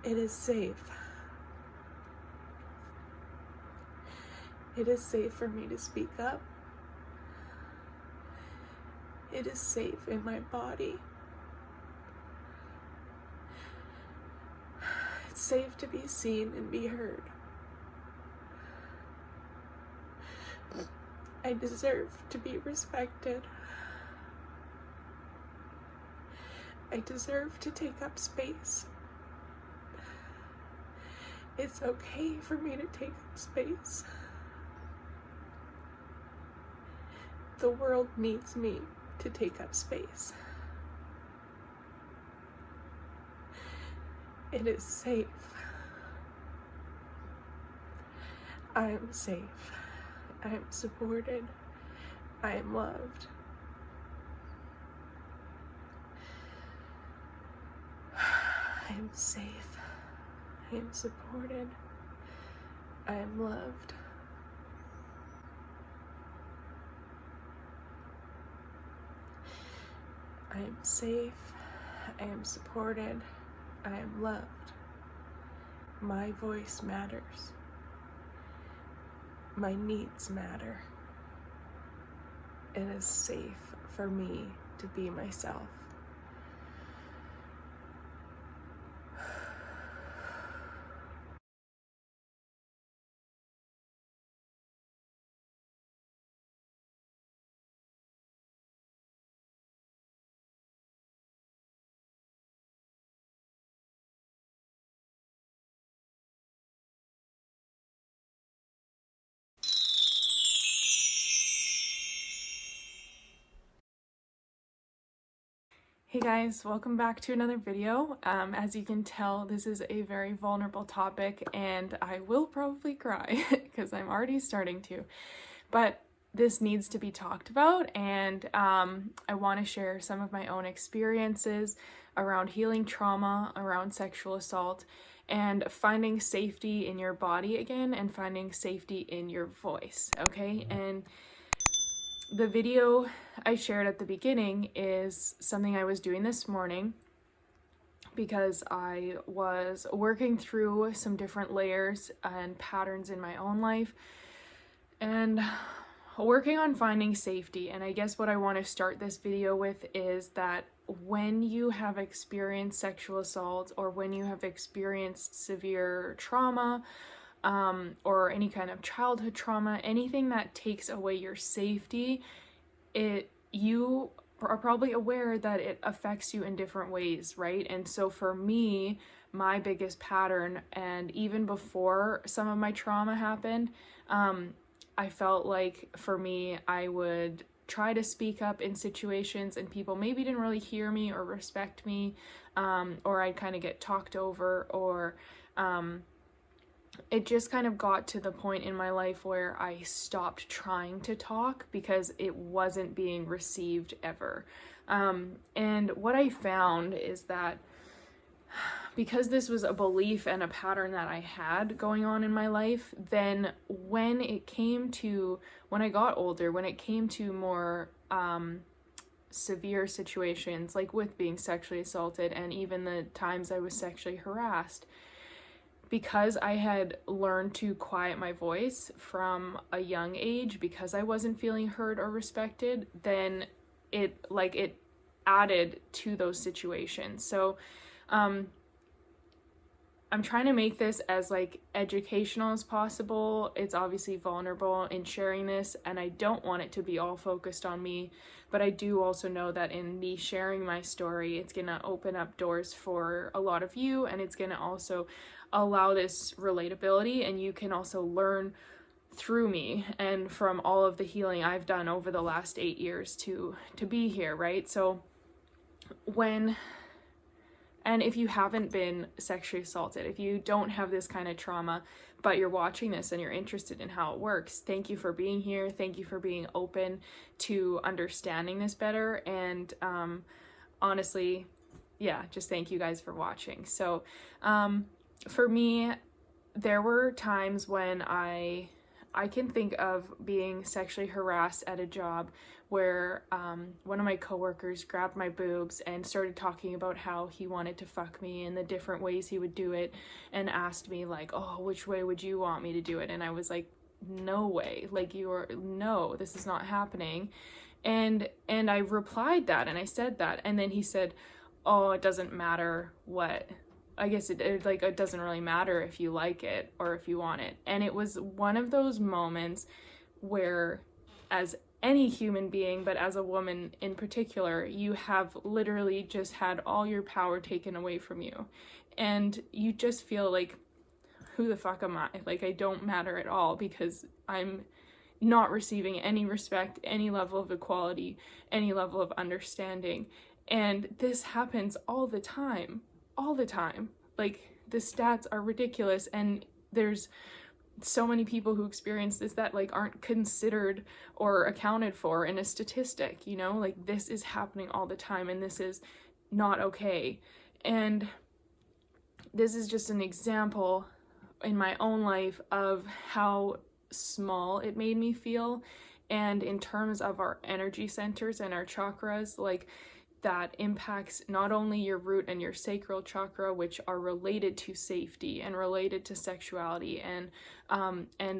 It is safe. It is safe for me to speak up. It is safe in my body. It's safe to be seen and be heard. I deserve to be respected. I deserve to take up space. It's okay for me to take up space. The world needs me to take up space. It is safe. I am safe. I am supported. I am loved. I am safe. I am supported. I am loved. I am safe. I am supported. I am loved. My voice matters. My needs matter. It is safe for me to be myself. Hey guys, welcome back to another video. As you can tell, this is a very vulnerable topic and I will probably cry because I'm already starting to, but this needs to be talked about, and I want to share some of my own experiences around healing trauma, around sexual assault, and finding safety in your body again and finding safety in your voice, okay? And the video I shared at the beginning is something I was doing this morning because I was working through some different layers and patterns in my own life and working on finding safety. And I guess what I want to start this video with is that when you have experienced sexual assault or when you have experienced severe trauma, or any kind of childhood trauma, anything that takes away your safety, you are probably aware that it affects you in different ways, right? And so for me, my biggest pattern, and even before some of my trauma happened, I felt like for me, I would try to speak up in situations and people maybe didn't really hear me or respect me, or I'd kind of get talked over, or it just kind of got to the point in my life where I stopped trying to talk because it wasn't being received ever. And what I found is that because this was a belief and a pattern that I had going on in my life, then when I got older, when it came to more severe situations, like with being sexually assaulted and even the times I was sexually harassed, because I had learned to quiet my voice from a young age because I wasn't feeling heard or respected, then it added to those situations. So I'm trying to make this as educational as possible. It's obviously vulnerable in sharing this, and I don't want it to be all focused on me, but I do also know that in me sharing my story, it's gonna open up doors for a lot of you, and it's gonna also allow this relatability, and you can also learn through me and from all of the healing I've done over the last 8 years to be here, right? So and if you haven't been sexually assaulted, if you don't have this kind of trauma, but you're watching this and you're interested in how it works, thank you for being here. Thank you for being open to understanding this better. And honestly, yeah, just thank you guys for watching. So for me, there were times when I I can think of being sexually harassed at a job where one of my coworkers grabbed my boobs and started talking about how he wanted to fuck me and the different ways he would do it, and asked me like, oh, which way would you want me to do it? And I was like, no way, like, no, this is not happening. And I replied that, and I said that, and then he said, oh, it doesn't matter what, I guess it doesn't really matter if you like it or if you want it. And it was one of those moments where, as any human being, but as a woman in particular, you have literally just had all your power taken away from you. And you just feel like, who the fuck am I? Like, I don't matter at all, because I'm not receiving any respect, any level of equality, any level of understanding. And this happens all the time. Like, the stats are ridiculous, and there's so many people who experience this that like aren't considered or accounted for in a statistic, you know? Like, this is happening all the time, and this is not okay. And this is just an example in my own life of how small it made me feel. And in terms of our energy centers and our chakras, like, that impacts not only your root and your sacral chakra, which are related to safety and related to sexuality, and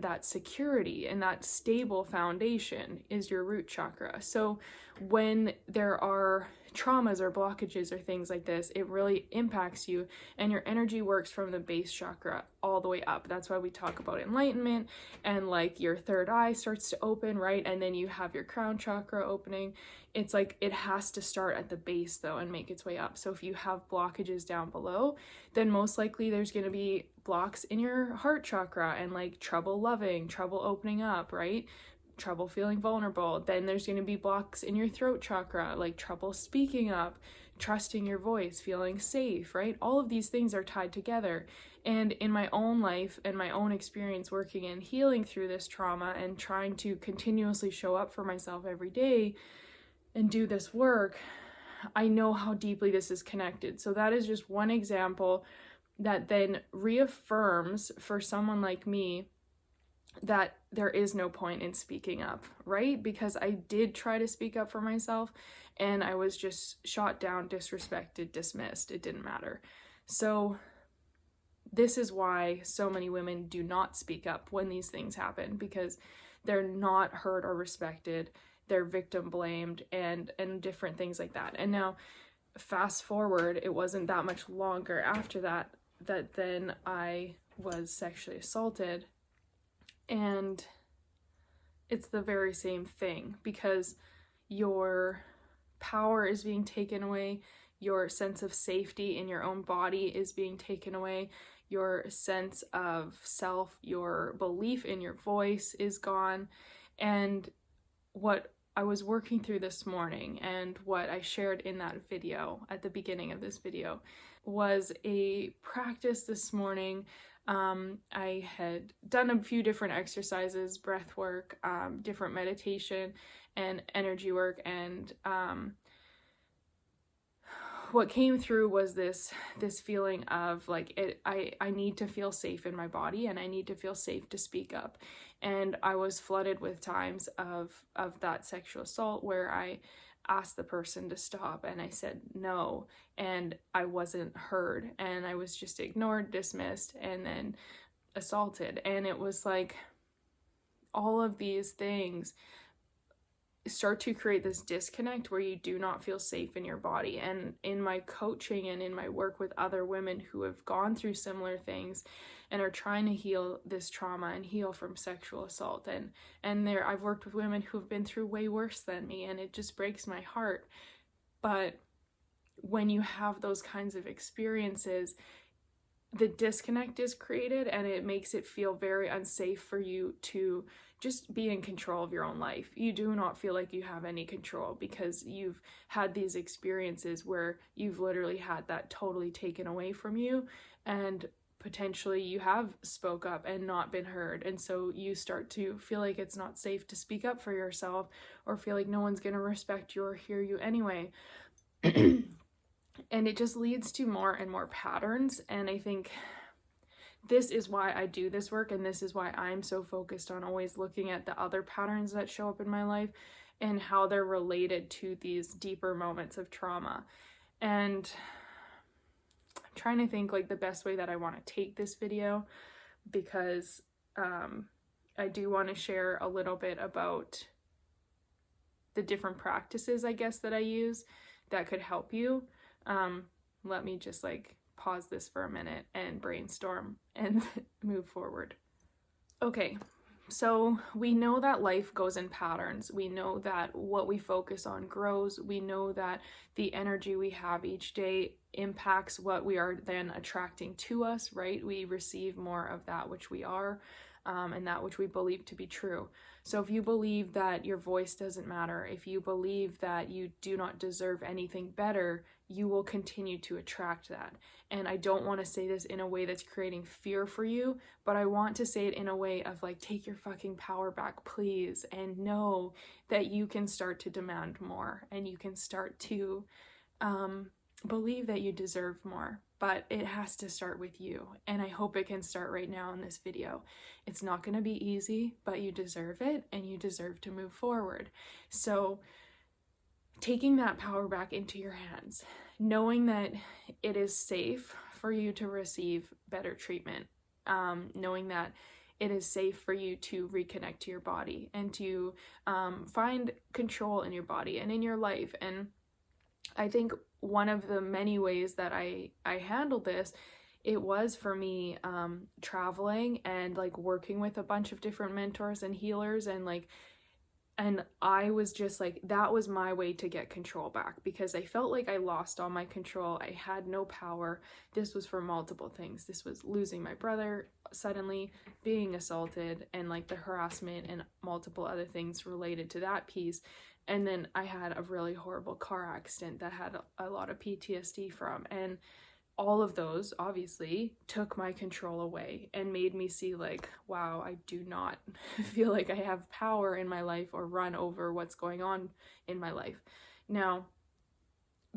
that security and that stable foundation is your root chakra. So when there are traumas or blockages or things like this, it really impacts you, and your energy works from the base chakra all the way up. That's why we talk about enlightenment, and like your third eye starts to open, right? And then you have your crown chakra opening. It's like it has to start at the base though and make its way up. So if you have blockages down below, then most likely there's going to be blocks in your heart chakra and like trouble loving, trouble opening up, right? Trouble feeling vulnerable. Then there's going to be blocks in your throat chakra, like trouble speaking up, trusting your voice, feeling safe, right? All of these things are tied together. And in my own life and my own experience working and healing through this trauma and trying to continuously show up for myself every day and do this work, I know how deeply this is connected. So that is just one example that then reaffirms for someone like me that there is no point in speaking up, right? Because I did try to speak up for myself, and I was just shot down, disrespected, dismissed. It didn't matter. So this is why so many women do not speak up when these things happen, because they're not heard or respected. They're victim blamed and different things like that. And now fast forward, it wasn't that much longer after that then I was sexually assaulted. And it's the very same thing, because your power is being taken away, your sense of safety in your own body is being taken away, your sense of self, your belief in your voice is gone. And what I was working through this morning, and what I shared in that video at the beginning of this video, was a practice this morning. I had done a few different exercises, breath work, different meditation and energy work, and what came through was this feeling of like, I need to feel safe in my body, and I need to feel safe to speak up. And I was flooded with times of that sexual assault where I asked the person to stop, and I said no, and I wasn't heard, and I was just ignored, dismissed, and then assaulted. And it was like all of these things start to create this disconnect where you do not feel safe in your body. And in my coaching and in my work with other women who have gone through similar things and are trying to heal this trauma and heal from sexual assault, and I've worked with women who have been through way worse than me, and it just breaks my heart. But when you have those kinds of experiences, the disconnect is created, and it makes it feel very unsafe for you to just be in control of your own life. You do not feel like you have any control, because you've had these experiences where you've literally had that totally taken away from you, and potentially you have spoke up and not been heard. And so you start to feel like it's not safe to speak up for yourself, or feel like no one's going to respect you or hear you anyway. And it just leads to more and more patterns. And I think this is why I do this work, and this is why I'm so focused on always looking at the other patterns that show up in my life and how they're related to these deeper moments of trauma. And I'm trying to think like the best way that I want to take this video, because I do want to share a little bit about the different practices, I guess, that I use that could help you. Let me just like pause this for a minute and brainstorm and move forward. Okay, so we know that life goes in patterns. We know that what we focus on grows. We know that the energy we have each day impacts what we are then attracting to us, right? We receive more of that which we are, and that which we believe to be true. So if you believe that your voice doesn't matter, if you believe that you do not deserve anything better, you will continue to attract that. And I don't want to say this in a way that's creating fear for you, but I want to say it in a way of like, take your fucking power back, please, and know that you can start to demand more, and you can start to believe that you deserve more. But it has to start with you, and I hope it can start right now in this video. It's not going to be easy, but you deserve it, and you deserve to move forward. So taking that power back into your hands, knowing that it is safe for you to receive better treatment, knowing that it is safe for you to reconnect to your body and to find control in your body and in your life. And I think one of the many ways that I handled this, it was for me traveling and like working with a bunch of different mentors and healers, and I was just like, that was my way to get control back, because I felt like I lost all my control. I had no power. This was for multiple things. This was losing my brother suddenly, being assaulted, and like the harassment and multiple other things related to that piece. And then I had a really horrible car accident that had a lot of PTSD from, and all of those obviously took my control away and made me see like, wow, I do not feel like I have power in my life or run over what's going on in my life. Now,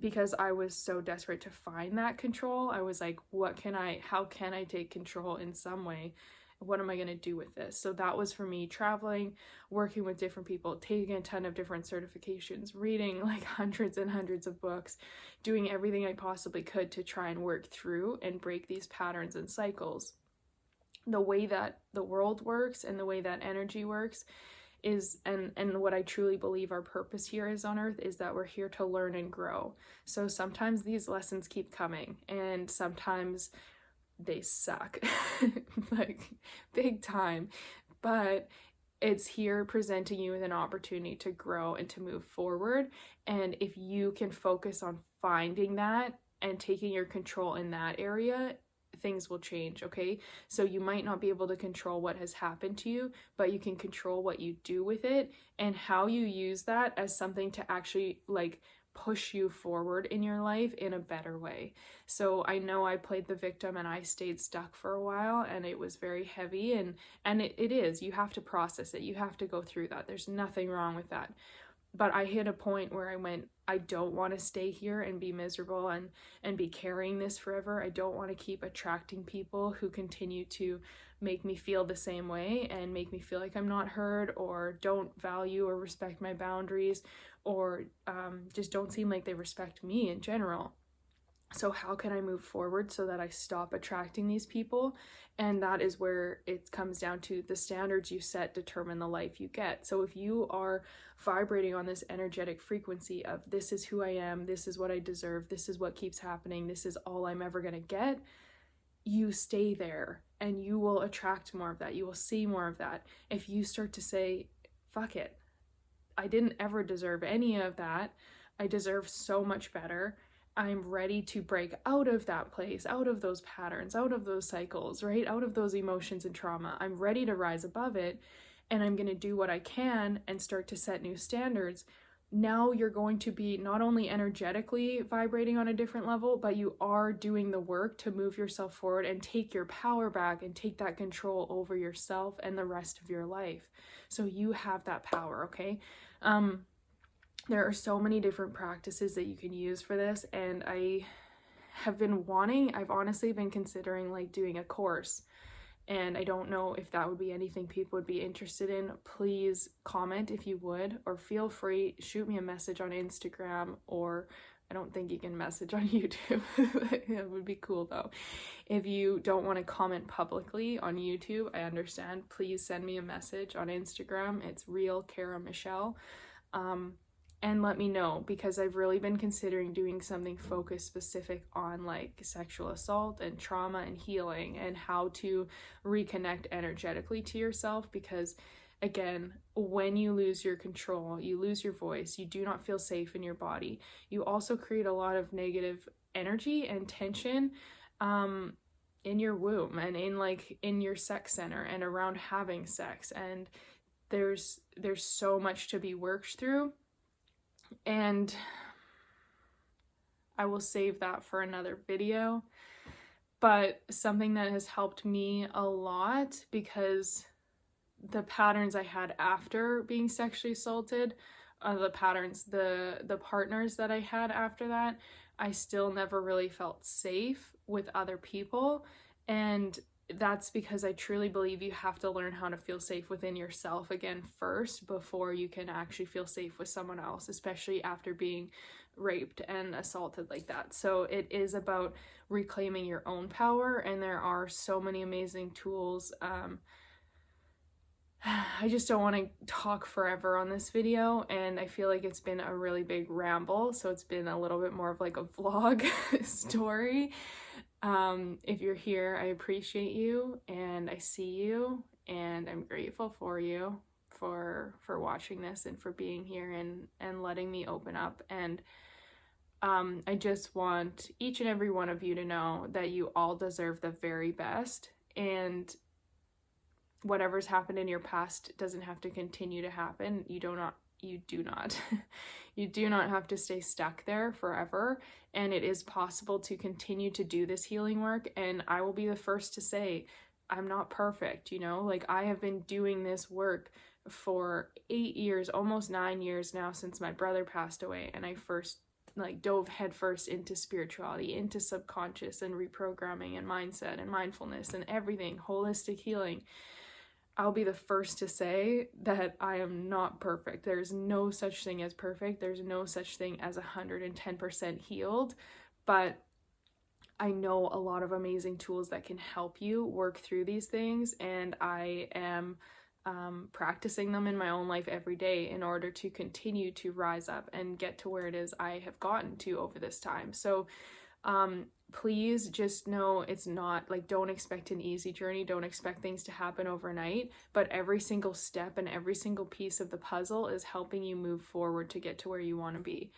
because I was so desperate to find that control, I was like, how can I take control in some way? What am I going to do with this? So that was for me, traveling, working with different people, taking a ton of different certifications, reading like hundreds and hundreds of books, doing everything I possibly could to try and work through and break these patterns and cycles. The way that the world works and the way that energy works is, and what I truly believe our purpose here is on earth, is that we're here to learn and grow. So sometimes these lessons keep coming, and sometimes they suck like big time, but it's here presenting you with an opportunity to grow and to move forward. And if you can focus on finding that and taking your control in that area, things will change. Okay, so you might not be able to control what has happened to you, but you can control what you do with it and how you use that as something to actually like push you forward in your life in a better way. So I know I played the victim and I stayed stuck for a while, and it was very heavy, and it is, you have to process it, you have to go through that. There's nothing wrong with that. But I hit a point where I went, I don't want to stay here and be miserable and be carrying this forever. I don't want to keep attracting people who continue to make me feel the same way and make me feel like I'm not heard, or don't value or respect my boundaries, or just don't seem like they respect me in general. So how can I move forward so that I stop attracting these people? And that is where it comes down to the standards you set determine the life you get. So if you are vibrating on this energetic frequency of this is who I am, this is what I deserve, this is what keeps happening, this is all I'm ever going to get, you stay there and you will attract more of that. You will see more of that. If you start to say, fuck it, I didn't ever deserve any of that, I deserve so much better, I'm ready to break out of that place, out of those patterns, out of those cycles, right? Out of those emotions and trauma. I'm ready to rise above it, and I'm going to do what I can and start to set new standards. Now you're going to be not only energetically vibrating on a different level, but you are doing the work to move yourself forward and take your power back and take that control over yourself and the rest of your life. So you have that power, okay? There are so many different practices that you can use for this, and have been I've honestly been considering like doing a course, and I don't know if that would be anything people would be interested in. Please comment if you would, or feel free, shoot me a message on Instagram, or I don't think you can message on YouTube. It would be cool though. If you don't want to comment publicly on YouTube, I understand. Please send me a message on Instagram. It's real Cara Michelle. And let me know, because I've really been considering doing something focused specific on like sexual assault and trauma and healing and how to reconnect energetically to yourself. Because again, when you lose your control, you lose your voice, you do not feel safe in your body. You also create a lot of negative energy and tension in your womb and in your sex center and around having sex. And there's so much to be worked through. And I will save that for another video. But something that has helped me a lot, because the patterns I had after being sexually assaulted, the partners that I had after that, I still never really felt safe with other people. And that's because I truly believe you have to learn how to feel safe within yourself again first before you can actually feel safe with someone else, especially after being raped and assaulted like that. So it is about reclaiming your own power, and there are so many amazing tools. I just don't want to talk forever on this video, and I feel like it's been a really big ramble, so it's been a little bit more of like a vlog story. If you're here, I appreciate you, and I see you, and I'm grateful for you for watching this and for being here and letting me open up. And I just want each and every one of you to know that you all deserve the very best, and whatever's happened in your past doesn't have to continue to happen. You do not you do not have to stay stuck there forever, and it is possible to continue to do this healing work. And I will be the first to say, I'm not perfect, like I have been doing this work for 8 years, almost 9 years now, since my brother passed away, and I first dove headfirst into spirituality, into subconscious and reprogramming and mindset and mindfulness and everything, holistic healing. I'll be the first to say that I am not perfect. There's no such thing as perfect. There's no such thing as 110% healed, but I know a lot of amazing tools that can help you work through these things, and I am practicing them in my own life every day in order to continue to rise up and get to where it is I have gotten to over this time. So please just know it's not don't expect an easy journey. Don't expect things to happen overnight, but every single step and every single piece of the puzzle is helping you move forward to get to where you want to be.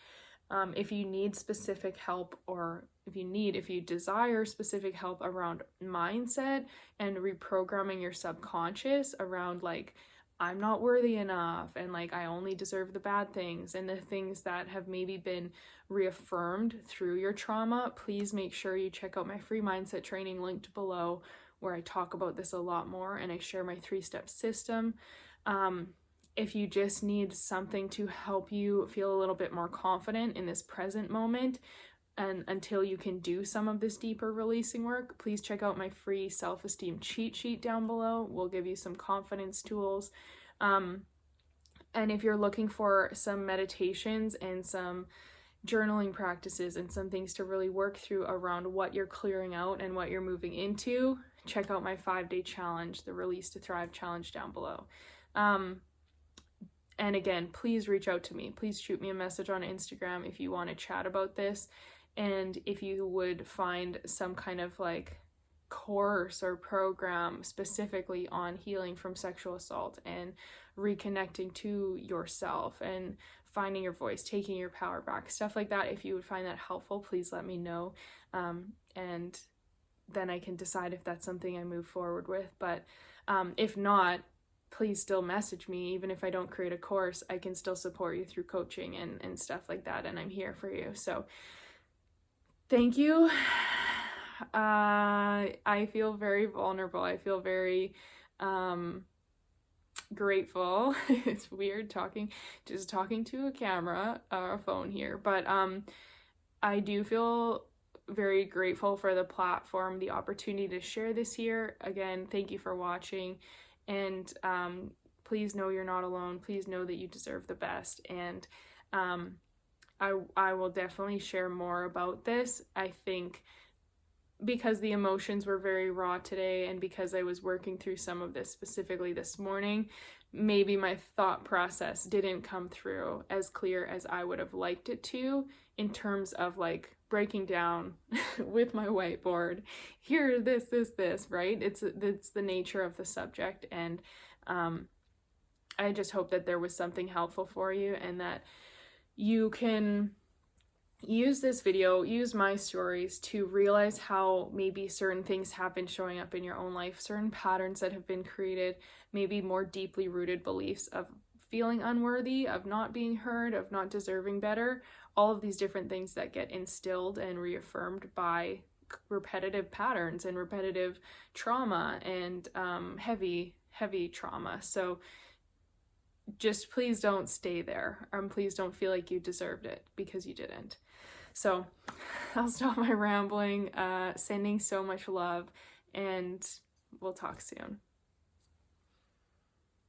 If you need specific help, or if you desire specific help around mindset and reprogramming your subconscious around I'm not worthy enough, and I only deserve the bad things, and the things that have maybe been reaffirmed through your trauma, please make sure you check out my free mindset training linked below, where I talk about this a lot more and I share my 3-step system. If you just need something to help you feel a little bit more confident in this present moment, and until you can do some of this deeper releasing work, please check out my free self-esteem cheat sheet down below. We'll give you some confidence tools. And if you're looking for some meditations and some journaling practices and some things to really work through around what you're clearing out and what you're moving into, check out my 5-day challenge, the Release to Thrive challenge, down below. And again, please reach out to me. Please shoot me a message on Instagram if you want to chat about this. And if you would find some kind of course or program specifically on healing from sexual assault and reconnecting to yourself and finding your voice, taking your power back, stuff like that, if you would find that helpful, please let me know. And then I can decide if that's something I move forward with. But if not, please still message me. Even if I don't create a course, I can still support you through coaching and stuff like that, and I'm here for you. So thank you. I feel very vulnerable. I feel very grateful. It's weird talking to a camera or a phone here, but I do feel very grateful for the platform, the opportunity to share this here. Again, thank you for watching, and please know you're not alone. Please know that you deserve the best, and I will definitely share more about this. I think because the emotions were very raw today, and because I was working through some of this specifically this morning, maybe my thought process didn't come through as clear as I would have liked it to, in terms of like breaking down with my whiteboard, here, this, right? It's the nature of the subject, and I just hope that there was something helpful for you, and that you can use this video, use my stories to realize how maybe certain things have been showing up in your own life, certain patterns that have been created, maybe more deeply rooted beliefs of feeling unworthy, of not being heard, of not deserving better, all of these different things that get instilled and reaffirmed by repetitive patterns and repetitive trauma and heavy trauma. So just please don't stay there. Please don't feel like you deserved it, because you didn't. So I'll stop my rambling, sending so much love, and we'll talk soon.